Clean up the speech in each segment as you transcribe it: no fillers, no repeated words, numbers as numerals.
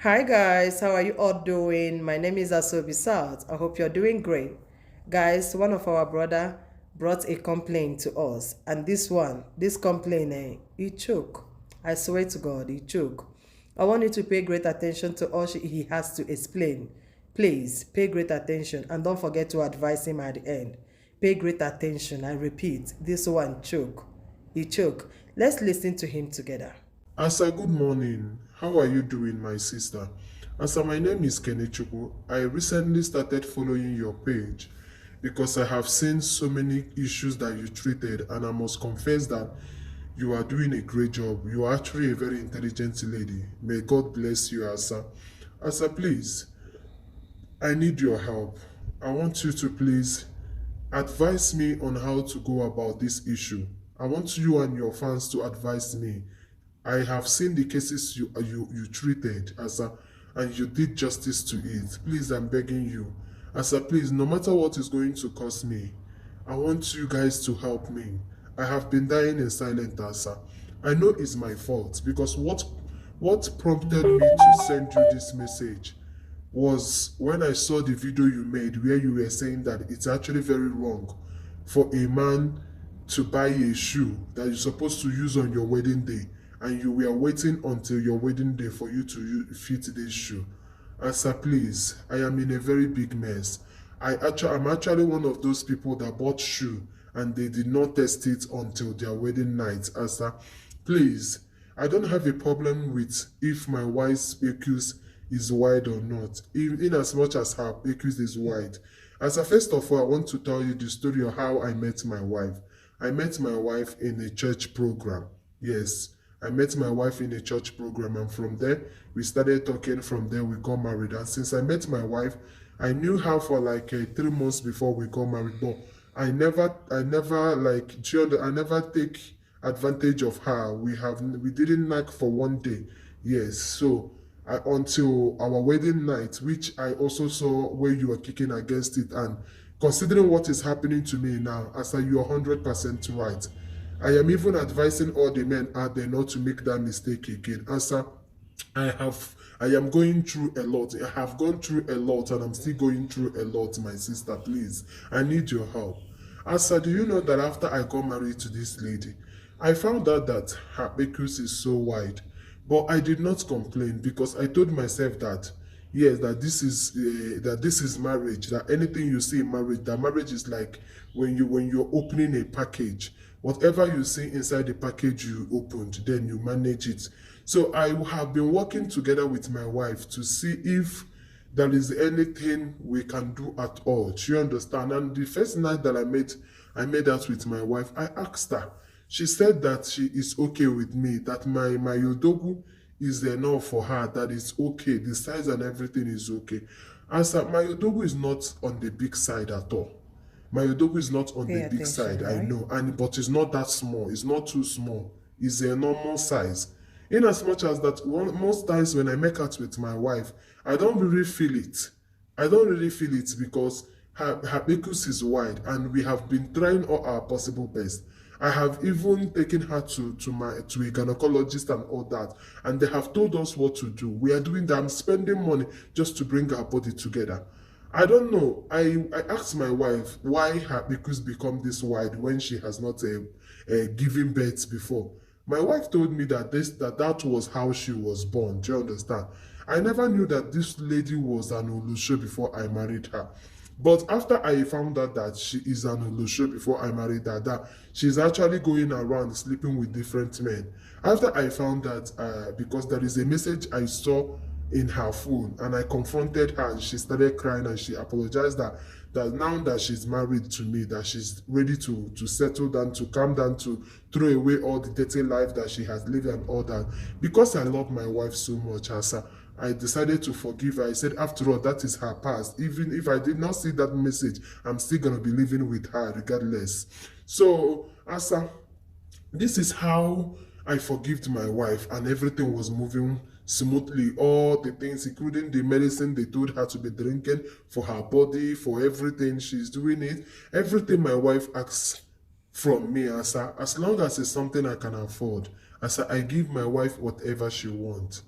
Hi guys, how are you all doing? My name is Asobi Salt. I hope you're doing great. Guys, one of our brother brought a complaint to us, and this complaint, he choke. I swear to God, he choke. I want you to pay great attention to all he has to explain. Please pay great attention and don't forget to advise him at the end. Pay great attention. I repeat, this one choke. He choke. Let's listen to him together. Asa, good morning. How are you doing, my sister? Asa, my name is Kenechukwu. I recently started following your page because I have seen so many issues that you treated, and I must confess that you are doing a great job. You are actually a very intelligent lady. May God bless you, Asa. Asa, please, I need your help. I want you to please advise me on how to go about this issue. I want you and your fans to advise me. I have seen the cases you treated, Asa, and you did justice to it. Please, I'm begging you. Asa, please, no matter what is going to cost me, I want you guys to help me. I have been dying in silence, Asa. I know it's my fault because what prompted me to send you this message was when I saw the video you made where you were saying that it's actually very wrong for a man to buy a shoe that you're supposed to use on your wedding day, and you were waiting until your wedding day for you to fit this shoe. Asa, please, I am in a very big mess. I'm actually one of those people that bought shoe and they did not test it until their wedding night. Asa, please, I don't have a problem with if my wife's accuse is wide or not, in as much as her accuse is wide. Asa, first of all, I want to tell you the story of how I met my wife. I met my wife in a church program. Yes, I met my wife in a church program, and from there we started talking. From there we got married, and since I met my wife, I knew her for like 3 months before we got married. But I never like I never take advantage of her. We didn't knock for one day. Yes, so until our wedding night, which I also saw where you were kicking against it, and considering what is happening to me now, as you're 100% right. I am even advising all the men out there not to make that mistake again. Answer, I am going through a lot. I have gone through a lot and I'm still going through a lot, my sister. Please, I need your help. Asa, do you know that after I got married to this lady, I found out that her acres is so wide. But I did not complain because I told myself that yes, that this is marriage. That anything you see in marriage, that marriage is like when you're opening a package. Whatever you see inside the package you opened, then you manage it. So I have been working together with my wife to see if there is anything we can do at all. Do you understand? And the first night that I made out with my wife, I asked her. She said that she is okay with me, that my Odogwu is enough for her, that it's okay, the size and everything is okay. Answer, my Odogwu is not on the big side at all. My Odogwu is not on Pay the big attention, side, I right? know, and but it's not that small. It's not too small. It's a normal size. In as much as that, most times when I make out with my wife, I don't really feel it. I don't really feel it because her acres is wide, and we have been trying all our possible best. I have even taken her to a gynecologist and all that, and they have told us what to do. We are doing that. I'm spending money just to bring our body together. I don't know. I asked my wife why her pickles become this wide when she has not given birth before. My wife told me that that was how she was born. Do you understand? I never knew that this lady was an Olusho before I married her. But after I found out that she is an Olusho before I married her, that she's actually going around sleeping with different men. After I found that, because there is a message I saw in her phone, and I confronted her and she started crying and she apologized that now that she's married to me, that she's ready to settle down, to calm down, to throw away all the dirty life that she has lived and all that. Because I love my wife so much, Asa, I decided to forgive her. I said, after all, that is her past. Even if I did not see that message, I'm still gonna be living with her regardless. So, Asa, this is how I forgived my wife, and everything was moving smoothly. All the things, including the medicine they told her to be drinking for her body, for everything, she's doing it. Everything my wife asks from me, as long as it's something I can afford, I give my wife whatever she wants.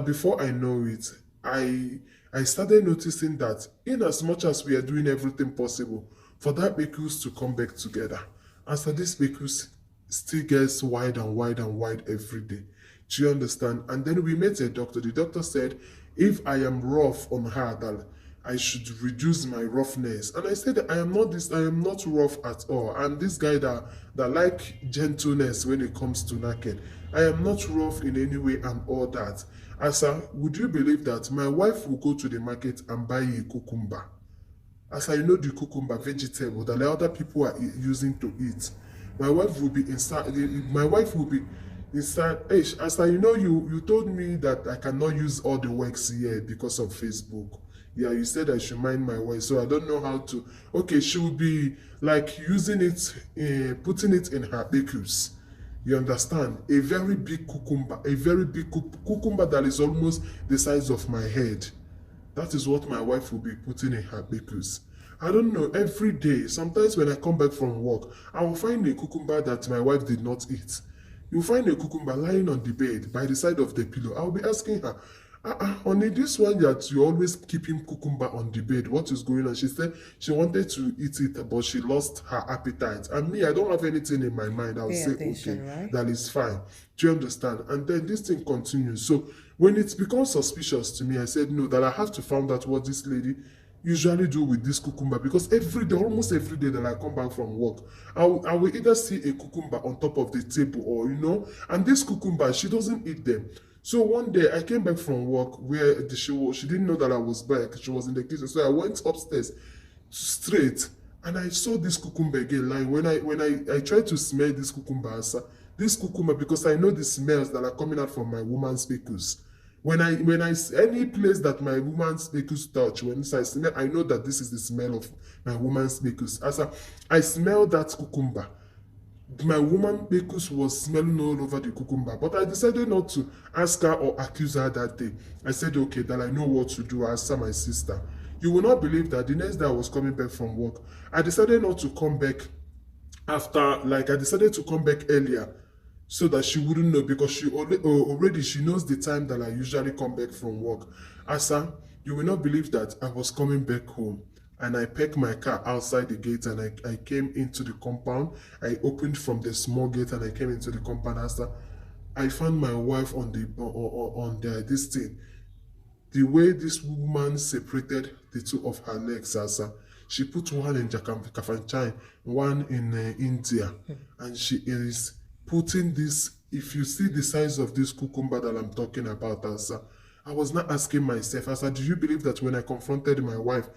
Before I know it, I started noticing that in as much as we are doing everything possible for that pickles to come back together, this pickles still gets wide and wide and wide every day. Do you understand? And then we met a doctor. The doctor said if I am rough on her, that I should reduce my roughness. And I said I am not rough at all. I'm this guy that like gentleness when it comes to naked. I am not rough in any way and all that. Would you believe that my wife will go to the market and buy a cucumber? You know the cucumber vegetable that the other people are using to eat. My wife will be inside. My wife will be inside. Hey, you know, you told me that I cannot use all the works here because of Facebook. Yeah, you said I should mind my way, so I don't know how to. Okay, she will be like using it, putting it in her pickles. You understand? A very big cucumber, a very big cucumber that is almost the size of my head. That is what my wife will be putting in her pickles. I don't know, every day, sometimes when I come back from work, I will find a cucumber that my wife did not eat. You'll find a cucumber lying on the bed by the side of the pillow. I'll be asking her, honey, this one that you're always keeping cucumber on the bed, what is going on? She said she wanted to eat it, but she lost her appetite. And me, I don't have anything in my mind. I'll say, okay, right? that is fine. Do you understand? And then this thing continues. So when it becomes suspicious to me, I said, no, that I have to find out what this lady usually do with this cucumber, because every day, almost every day that I come back from work, I will either see a cucumber on top of the table, or and this cucumber, she doesn't eat them. So one day I came back from work where she didn't know that I was back. She was in the kitchen, so I went upstairs straight, and I saw this cucumber again lying. When I tried to smell this cucumber, because I know the smells that are coming out from my woman's pickles. When I any place that my woman's pickles touch, when I smell, I know that this is the smell of my woman's pickles. I smell that cucumber, my woman pickles was smelling all over the cucumber, but I decided not to ask her or accuse her that day. I said, okay, that I know what to do. I asked my sister. You will not believe that the next day I was coming back from work, I decided not to come back I decided to come back earlier so that she wouldn't know, because she already she knows the time that I usually come back from work. You will not believe that I was coming back home, and I parked my car outside the gate, and I came into the compound. I opened from the small gate and I came into the compound. I found my wife on the this thing. The way this woman separated the two of her legs, she put one in Kafanchan, one in India, and she is putting this. If you see the size of this cucumber that I'm talking about, I was not asking myself, do you believe that when I confronted my wife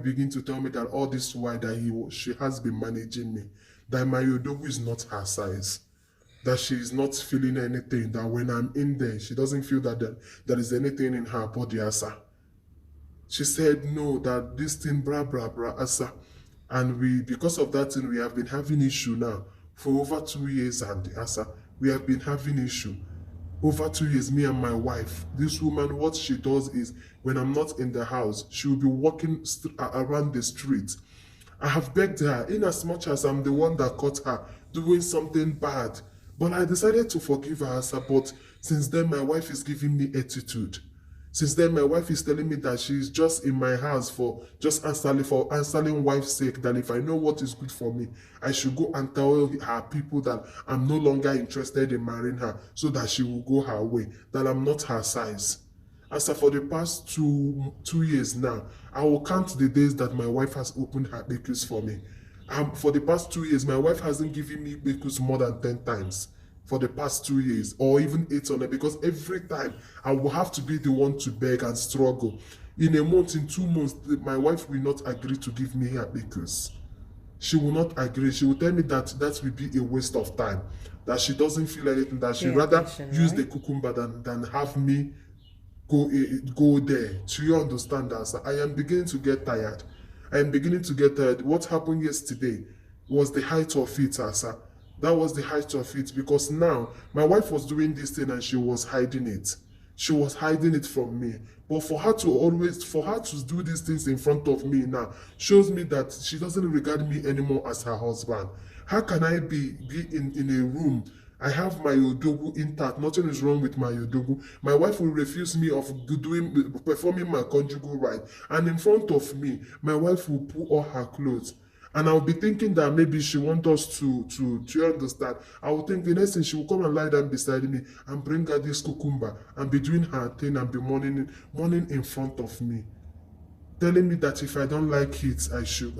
began to tell me that all this while that she has been managing me, that my Odogwu is not her size, that she is not feeling anything, that when I'm in there, she doesn't feel that there is anything in her body, She said, no, that this thing, and because of that thing, we have been having issue now for over 2 years, and we have been having issue. Over 2 years, me and my wife. This woman, what she does is, when I'm not in the house, she will be walking around the street. I have begged her, in as much as I'm the one that caught her doing something bad. But I decided to forgive her, but since then, my wife is giving me attitude. Since then, my wife is telling me that she's just in my house for answering wife's sake, that if I know what is good for me, I should go and tell her people that I'm no longer interested in marrying her, so that she will go her way, that I'm not her size. For the past two years now, I will count the days that my wife has opened her bakeries for me. For the past 2 years, my wife hasn't given me bakeries more than 10 times. For the past 2 years, or even 800, because every time I will have to be the one to beg and struggle. In a month, in 2 months, my wife will not agree to give me her bakeries. She will not agree. She will tell me that will be a waste of time, that she doesn't feel anything, that she rather use the cucumber than have me go there. Do you understand that? I am beginning to get tired. What happened yesterday was the height of it, sir. That was the height of it, because now my wife was doing this thing and she was hiding it. She was hiding it from me. But for her to do these things in front of me now shows me that she doesn't regard me anymore as her husband. How can I be in a room I have my Odogwu intact. Nothing is wrong with my Odogwu. My wife will refuse me of performing my conjugal right. And in front of me, my wife will pull all her clothes. And I'll be thinking that maybe she wants us to understand. I will think the next thing she will come and lie down beside me and bring her this cucumber and be doing her thing and be mourning in front of me, telling me that if I don't like it, I should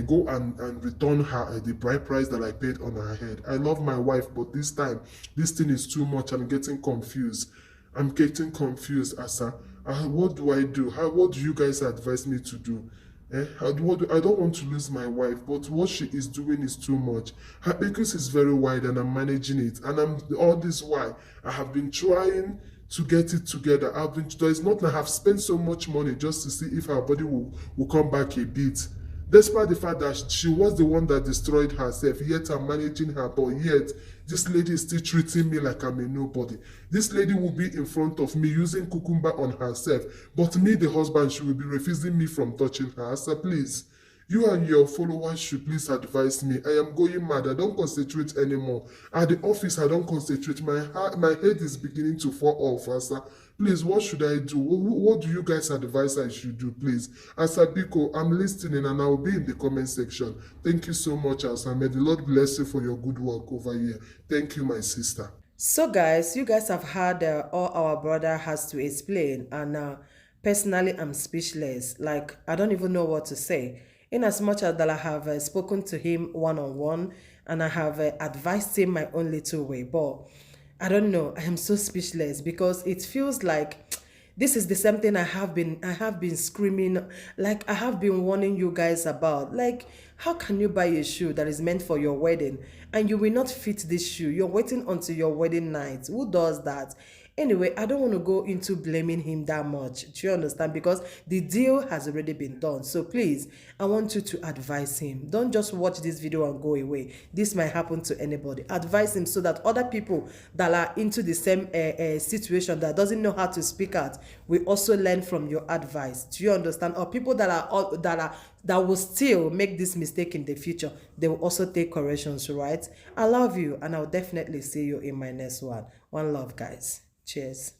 go and return her the bride price that I paid on her head. I love my wife, but this time, this thing is too much. I'm getting confused. I'm getting confused, Asa. What do I do? What do you guys advise me to do? I don't want to lose my wife, but what she is doing is too much. Her acres is very wide and I'm managing it. And all this while, I have been trying to get it together. There is not, I have spent so much money just to see if her body will come back a bit. Despite the fact that she was the one that destroyed herself, yet I'm managing her, but yet this lady is still treating me like I'm a nobody. This lady will be in front of me using cucumber on herself, but me, the husband, she will be refusing me from touching her. So please, you and your followers should please advise me. I am going mad. I don't concentrate anymore. At the office, I don't concentrate. My head is beginning to fall off, Asa. Please, what should I do? What do you guys advise I should do, please? Asa Biko, I'm listening and I'll be in the comment section. Thank you so much, Asa. May the Lord bless you for your good work over here. Thank you, my sister. So, guys, you guys have heard all our brother has to explain, and personally, I'm speechless. Like, I don't even know what to say. In as much as that I have spoken to him one on one, and I have advised him my own little way, but I don't know. I am so speechless because it feels like this is the same thing I have been screaming, like I have been warning you guys about. Like, how can you buy a shoe that is meant for your wedding and you will not fit this shoe? You're waiting until your wedding night. Who does that? Anyway, I don't want to go into blaming him that much. Do you understand? Because the deal has already been done. So please, I want you to advise him. Don't just watch this video and go away. This might happen to anybody. Advise him so that other people that are into the same situation, that doesn't know how to speak out, will also learn from your advice. Do you understand? Or people that will still make this mistake in the future, they will also take corrections, right? I love you, and I'll definitely see you in my next one. One love, guys. Cheers.